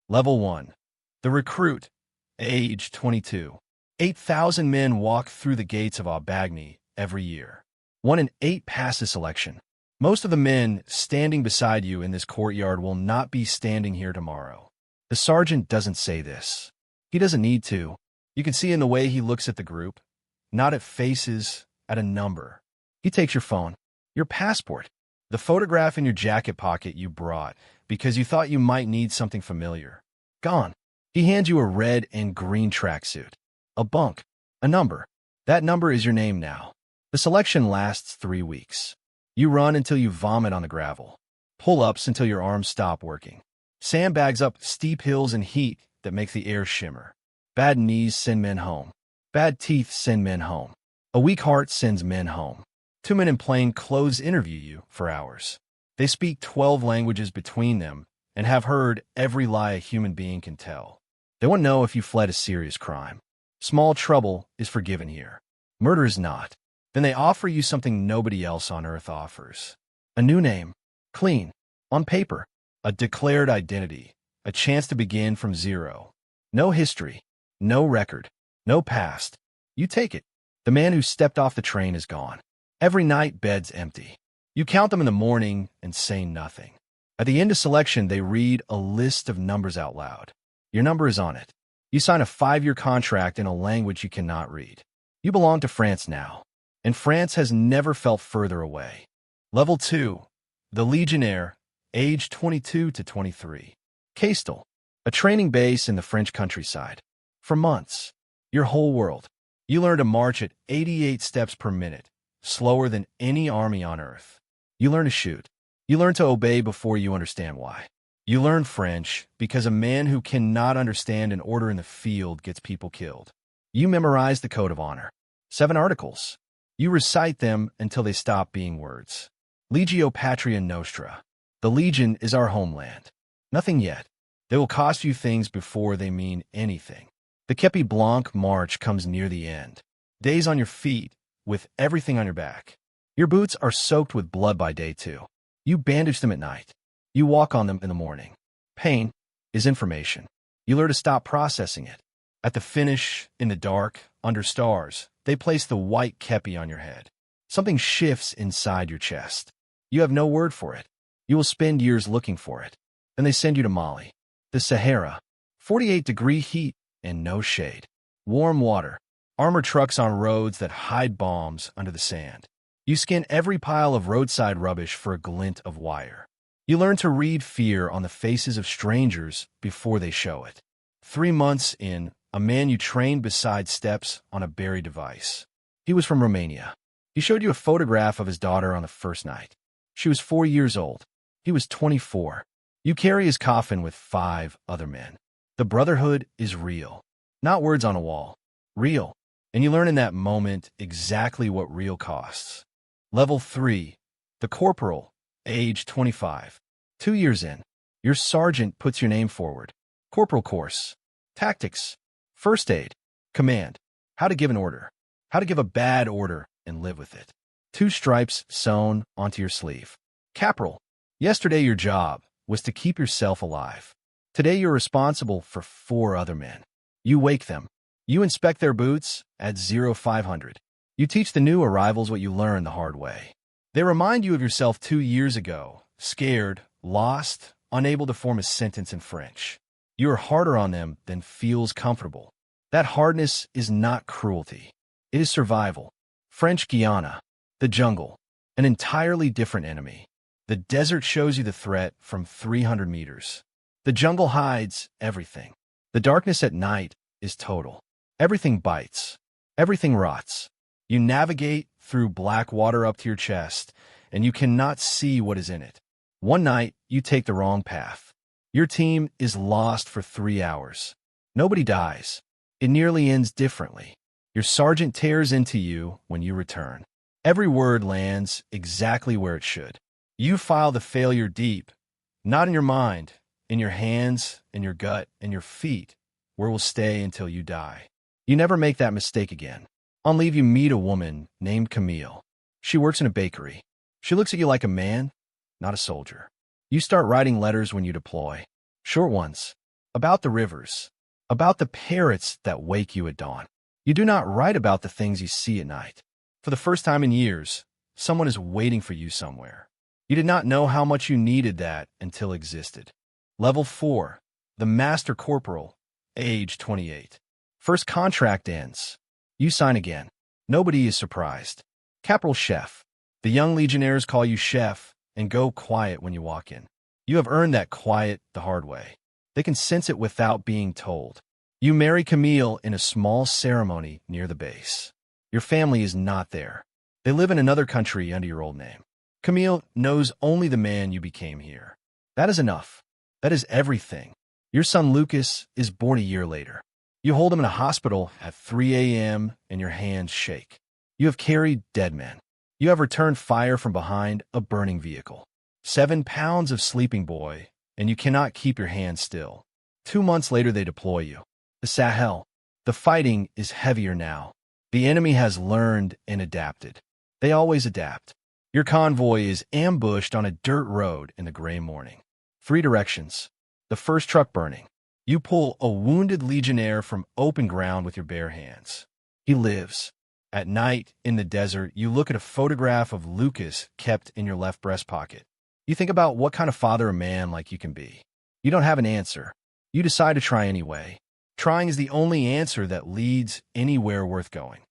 Level 1. The recruit, age 22. 8,000 men walk through the gates of Aubagne every year. 1 in 8 pass the selection. Most of the men standing beside you in this courtyard will not be standing here tomorrow. The sergeant doesn't say this. He doesn't need to. You can see in the way he looks at the group, not at faces, at a number. He takes your phone, your passport, the photograph in your jacket pocket you brought because you thought you might need something familiar. Gone. He hands you a red and green tracksuit, a bunk, a number. That number is your name now. The selection lasts 3 weeks. You run until you vomit on the gravel. Pull-ups until your arms stop working. Sandbags up steep hills in heat that make the air shimmer. Bad knees send men home. Bad teeth send men home. A weak heart sends men home. 2 men in plain clothes interview you for hours. They speak 12 languages between them and have heard every lie a human being can tell. They want to know if you fled a serious crime. Small trouble is forgiven here. Murder is not. Then they offer you something nobody else on earth offers. A new name, clean, on paper, a declared identity, a chance to begin from zero. No history, no record, no past. You take it. The man who stepped off the train is gone. Every night, bed's empty. You count them in the morning and say nothing. At the end of selection, they read a list of numbers out loud. Your number is on it. You sign a 5-year contract in a language you cannot read. You belong to France now, and France has never felt further away. Level 2. The Legionnaire, age 22 to 23. Castel, a training base in the French countryside. For months, your whole world. You learn to march at 88 steps per minute, slower than any army on earth. You learn to shoot. You learn to obey before you understand why. You learn French because a man who cannot understand an order in the field gets people killed. You memorize the Code of Honor. 7 articles. You recite them until they stop being words. Legio Patria Nostra. The Legion is our homeland. Nothing yet. They will cost you things before they mean anything. The Képis Blanc march comes near the end. Days on your feet, with everything on your back. Your boots are soaked with blood by day 2. You bandage them at night. You walk on them in the morning. Pain is information. You learn to stop processing it. At the finish, in the dark, under stars, they place the white kepi on your head. Something shifts inside your chest. You have no word for it. You will spend years looking for it. Then they send you to Mali, the Sahara, 48-degree heat and no shade. Warm water, armored trucks on roads that hide bombs under the sand. You scan every pile of roadside rubbish for a glint of wire. You learn to read fear on the faces of strangers before they show it. 3 months in, a man you trained beside steps on a buried device. He was from Romania. He showed you a photograph of his daughter on the first night. She was 4 years old. He was 24. You carry his coffin with 5 other men. The brotherhood is real. Not words on a wall. Real. And you learn in that moment exactly what real costs. Level 3. The corporal, age 25. 2 years in. Your sergeant puts your name forward. Corporal course. Tactics. First aid. Command. How to give an order. How to give a bad order and live with it. 2 stripes sewn onto your sleeve. Caporal. Yesterday your job was to keep yourself alive. Today you're responsible for 4 other men. You wake them. You inspect their boots at 0500. You teach the new arrivals what you learned the hard way. They remind you of yourself 2 years ago, scared, lost, unable to form a sentence in French. You are harder on them than feels comfortable. That hardness is not cruelty. It is survival. French Guiana, the jungle, an entirely different enemy. The desert shows you the threat from 300 meters. The jungle hides everything. The darkness at night is total. Everything bites. Everything rots. You navigate through black water up to your chest, and you cannot see what is in it. One night, you take the wrong path. Your team is lost for 3 hours. Nobody dies. It nearly ends differently. Your sergeant tears into you when you return. Every word lands exactly where it should. You file the failure deep, not in your mind, in your hands, in your gut, in your feet, where it will stay until you die. You never make that mistake again. On leave, you meet a woman named Camille. She works in a bakery. She looks at you like a man, not a soldier. You start writing letters when you deploy. Short ones. about the rivers, about the parrots that wake you at dawn. You do not write about the things you see at night. For the first time in years, someone is waiting for you somewhere. You did not know how much you needed that until it existed. Level 4. The Master Corporal, age 28. First contract ends. You sign again. Nobody is surprised. Caporal Chef. The young legionnaires call you Chef and go quiet when you walk in. You have earned that quiet the hard way. They can sense it without being told. You marry Camille in a small ceremony near the base. Your family is not there. They live in another country under your old name. Camille knows only the man you became here. That is enough. That is everything. Your son Lucas is born a year later. You hold him in a hospital at 3 a.m. and your hands shake. You have carried dead men. You have returned fire from behind a burning vehicle. 7 pounds of sleeping boy, and you cannot keep your hands still. 2 months later they deploy you. The Sahel. The fighting is heavier now. The enemy has learned and adapted. They always adapt. Your convoy is ambushed on a dirt road in the gray morning. 3 directions. The first truck burning. You pull a wounded legionnaire from open ground with your bare hands. He lives. At night, in the desert, you look at a photograph of Lucas kept in your left breast pocket. You think about what kind of father a man like you can be. You don't have an answer. You decide to try anyway. Trying is the only answer that leads anywhere worth going.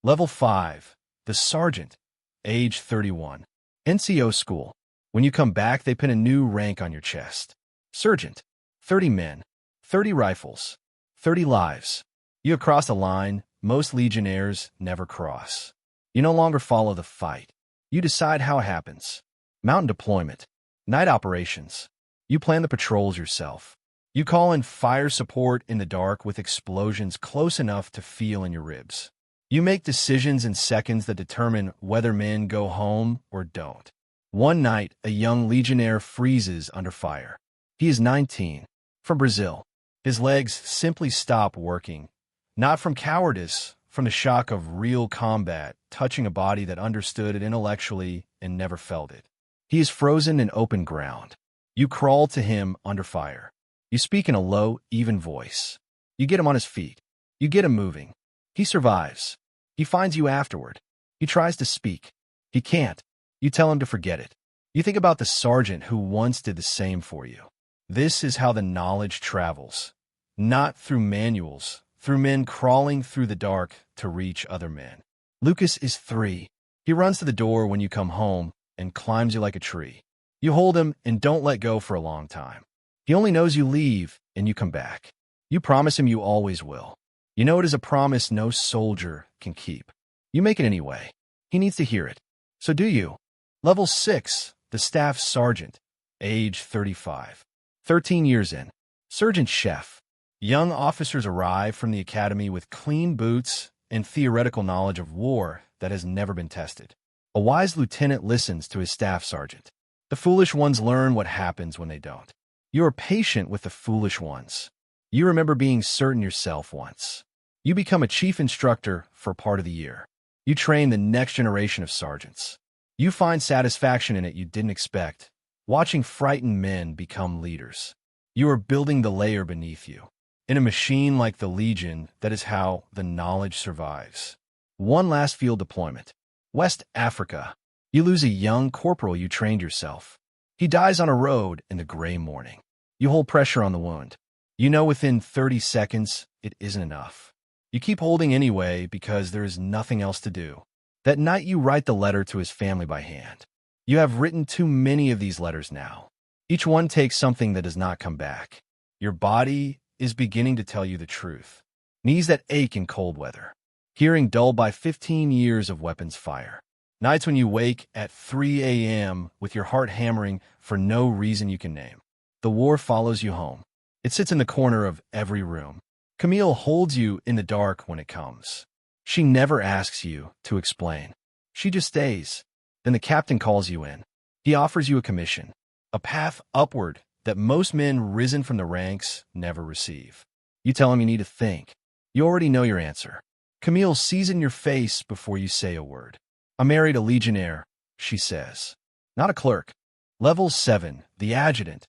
Level 5. The Sergeant, age 31. NCO school. When you come back, they pin a new rank on your chest. Sergeant. 30 men. 30 rifles. 30 lives. You have crossed a line most legionnaires never cross. You no longer follow the fight. You decide how it happens. Mountain deployment. Night operations. You plan the patrols yourself. You call in fire support in the dark with explosions close enough to feel in your ribs. You make decisions in seconds that determine whether men go home or don't. One night, a young legionnaire freezes under fire. He is 19, from Brazil. His legs simply stop working, not from cowardice, from the shock of real combat, touching a body that understood it intellectually and never felt it. He is frozen in open ground. You crawl to him under fire. You speak in a low, even voice. You get him on his feet. You get him moving. He survives. He finds you afterward. He tries to speak. He can't. You tell him to forget it. You think about the sergeant who once did the same for you. This is how the knowledge travels. Not through manuals, through men crawling through the dark to reach other men. Lucas is 3. He runs to the door when you come home and climbs you like a tree. You hold him and don't let go for a long time. He only knows you leave and you come back. You promise him you always will. You know it is a promise no soldier can keep. You make it anyway. He needs to hear it. So do you. Level 6, the Staff Sergeant, age 35. 13 years in. Sergeant Chef. Young officers arrive from the academy with clean boots and theoretical knowledge of war that has never been tested. A wise lieutenant listens to his staff sergeant. The foolish ones learn what happens when they don't. You are patient with the foolish ones. You remember being certain yourself once. You become a chief instructor for part of the year. You train the next generation of sergeants. You find satisfaction in it you didn't expect, watching frightened men become leaders. You are building the layer beneath you. In a machine like the Legion, that is how the knowledge survives. One last field deployment. West Africa. You lose a young corporal you trained yourself. He dies on a road in the gray morning. You hold pressure on the wound. You know within 30 seconds it isn't enough. You keep holding anyway because there is nothing else to do. That night you write the letter to his family by hand. You have written too many of these letters now. Each one takes something that does not come back. Your body is beginning to tell you the truth. Knees that ache in cold weather. Hearing dulled by 15 years of weapons fire. Nights when you wake at 3 a.m. with your heart hammering for no reason you can name. The war follows you home. It sits in the corner of every room. Camille holds you in the dark when it comes. She never asks you to explain. She just stays. Then the captain calls you in. He offers you a commission, a path upward that most men risen from the ranks never receive. You tell him you need to think. You already know your answer. Camille sees in your face before you say a word. I married a legionnaire, she says. Not a clerk. Level 7, the adjutant,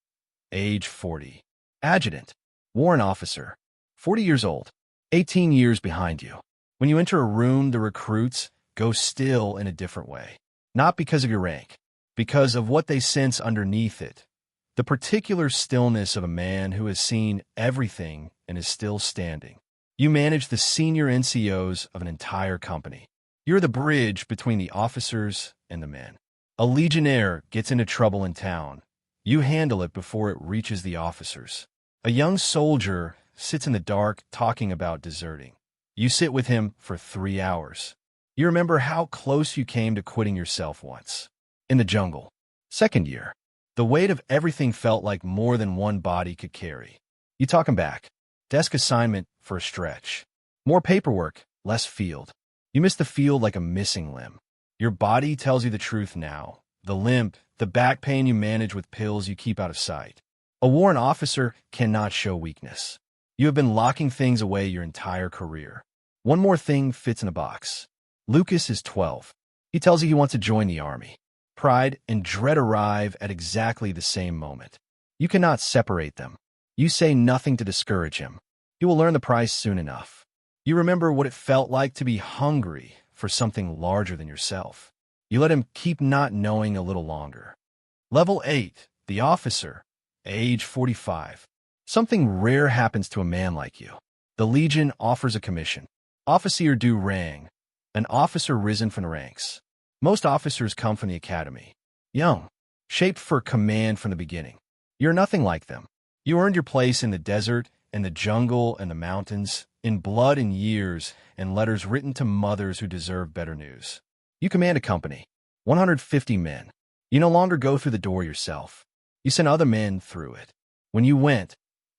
age 40. Adjudant. Warrant officer, 40 years old, 18 years behind you. When you enter a room, the recruits go still in a different way. Not because of your rank, because of what they sense underneath it. The particular stillness of a man who has seen everything and is still standing. You manage the senior NCOs of an entire company. You're the bridge between the officers and the men. A legionnaire gets into trouble in town. You handle it before it reaches the officers. A young soldier sits in the dark talking about deserting. You sit with him for 3 hours. You remember how close you came to quitting yourself once. In the jungle. Second year. The weight of everything felt like more than one body could carry. You talk him back. Desk assignment for a stretch. More paperwork, less field. You miss the field like a missing limb. Your body tells you the truth now. The limp, the back pain you manage with pills you keep out of sight. A warrant officer cannot show weakness. You have been locking things away your entire career. One more thing fits in a box. Lucas is 12. He tells you he wants to join the army. Pride and dread arrive at exactly the same moment. You cannot separate them. You say nothing to discourage him. He will learn the price soon enough. You remember what it felt like to be hungry for something larger than yourself. You let him keep not knowing a little longer. Level 8, the officer, age 45. Something rare happens to a man like you. The Legion offers a commission. Officer du rang, an officer risen from the ranks. Most officers come from the academy. Young, shaped for command from the beginning. You're nothing like them. You earned your place in the desert, in the jungle, and the mountains, in blood and years, and letters written to mothers who deserve better news. You command a company, 150 men. You no longer go through the door yourself. You send other men through it. When you went,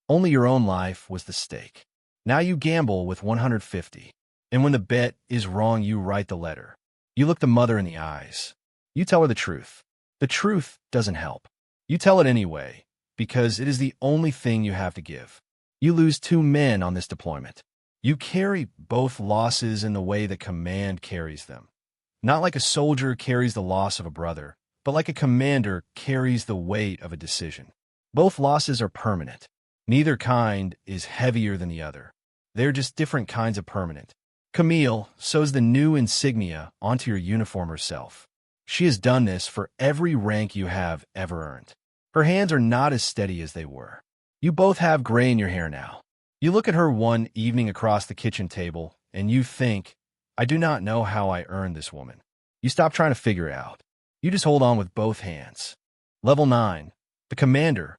only your own life was the stake. Now you gamble with 150. And when the bet is wrong, you write the letter. You look the mother in the eyes. You tell her the truth. The truth doesn't help. You tell it anyway, because it is the only thing you have to give. You lose 2 men on this deployment. You carry both losses in the way that command carries them. Not like a soldier carries the loss of a brother, but like a commander carries the weight of a decision. Both losses are permanent. Neither kind is heavier than the other. They're just different kinds of permanent. Camille sews the new insignia onto your uniform herself. She has done this for every rank you have ever earned. Her hands are not as steady as they were. You both have gray in your hair now. You look at her one evening across the kitchen table, and you think, I do not know how I earned this woman. You stop trying to figure it out. You just hold on with both hands. Level 9. The commander,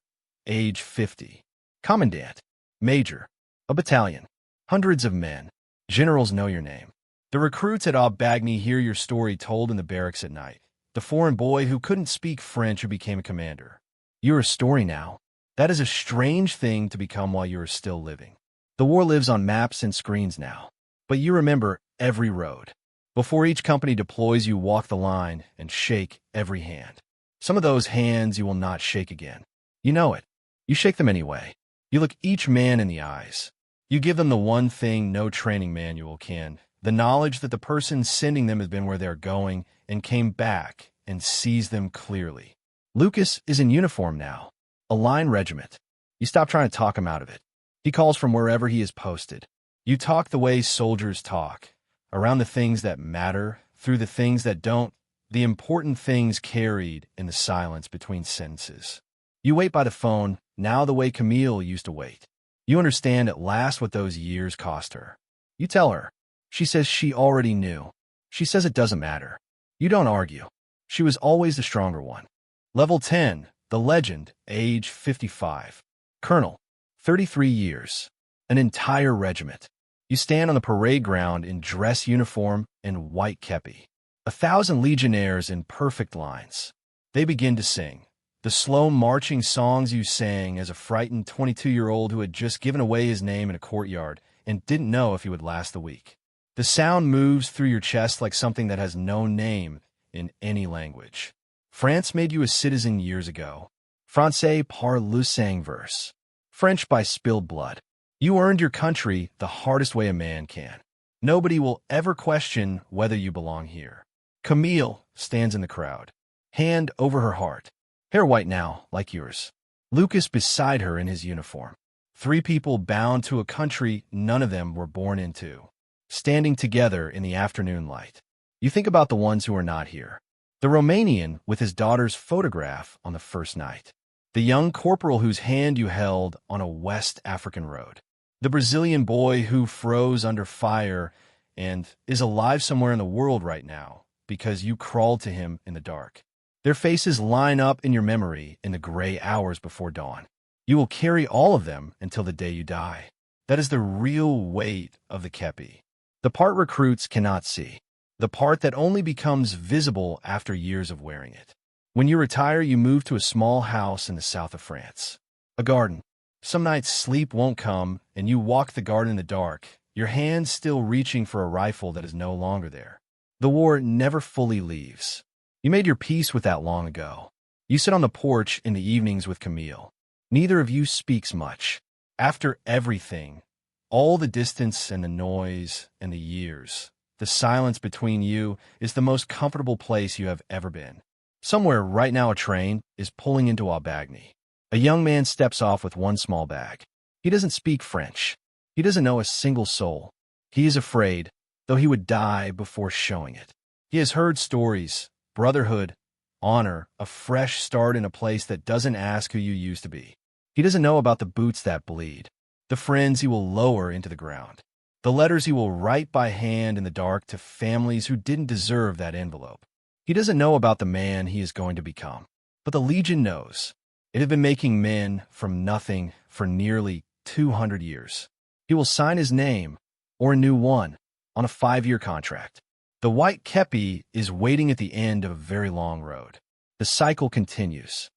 age 50. Commandant, major, a battalion, hundreds of men. Generals know your name. The recruits at Aubagne hear your story told in the barracks at night. The foreign boy who couldn't speak French who became a commander. You're a story now. That is a strange thing to become while you are still living. The war lives on maps and screens now. But you remember every road. Before each company deploys, you walk the line and shake every hand. Some of those hands you will not shake again. You know it. You shake them anyway. You look each man in the eyes. You give them the one thing no training manual can, the knowledge that the person sending them has been where they're going and came back and sees them clearly. Lucas is in uniform now, a line regiment. You stop trying to talk him out of it. He calls from wherever he is posted. You talk the way soldiers talk, around the things that matter, through the things that don't, the important things carried in the silence between sentences. You wait by the phone, now the way Camille used to wait. You understand at last what those years cost her. You tell her. She says she already knew. She says it doesn't matter. You don't argue. She was always the stronger one. Level 10, the legend, age 55. Colonel, 33 years. An entire regiment. You stand on the parade ground in dress uniform and white kepi. 1,000 legionnaires in perfect lines. They begin to sing. The slow marching songs you sang as a frightened 22-year-old who had just given away his name in a courtyard and didn't know if he would last the week. The sound moves through your chest like something that has no name in any language. France made you a citizen years ago. Français par le sang verse. French by spilled blood. You earned your country the hardest way a man can. Nobody will ever question whether you belong here. Camille stands in the crowd, hand over her heart. Hair white now, like yours. Lucas beside her in his uniform. Three people bound to a country none of them were born into, standing together in the afternoon light. You think about the ones who are not here. The Romanian with his daughter's photograph on the first night. The young corporal whose hand you held on a West African road. The Brazilian boy who froze under fire and is alive somewhere in the world right now because you crawled to him in the dark. Their faces line up in your memory in the gray hours before dawn. You will carry all of them until the day you die. That is the real weight of the kepi. The part recruits cannot see. The part that only becomes visible after years of wearing it. When you retire, you move to a small house in the south of France. A garden. Some nights sleep won't come, and you walk the garden in the dark, your hands still reaching for a rifle that is no longer there. The war never fully leaves. You made your peace with that long ago. You sit on the porch in the evenings with Camille. Neither of you speaks much. After everything, all the distance and the noise and the years, the silence between you is the most comfortable place you have ever been. Somewhere right now a train is pulling into Aubagne. A young man steps off with one small bag. He doesn't speak French. He doesn't know a single soul. He is afraid, though he would die before showing it. He has heard stories, brotherhood, honor, a fresh start in a place that doesn't ask who you used to be. He doesn't know about the boots that bleed, the friends he will lower into the ground, the letters he will write by hand in the dark to families who didn't deserve that envelope. He doesn't know about the man he is going to become. But the Legion knows. It had been making men from nothing for nearly 200 years. He will sign his name, or a new one, on a 5-year contract. The white kepi is waiting at the end of a very long road. The cycle continues.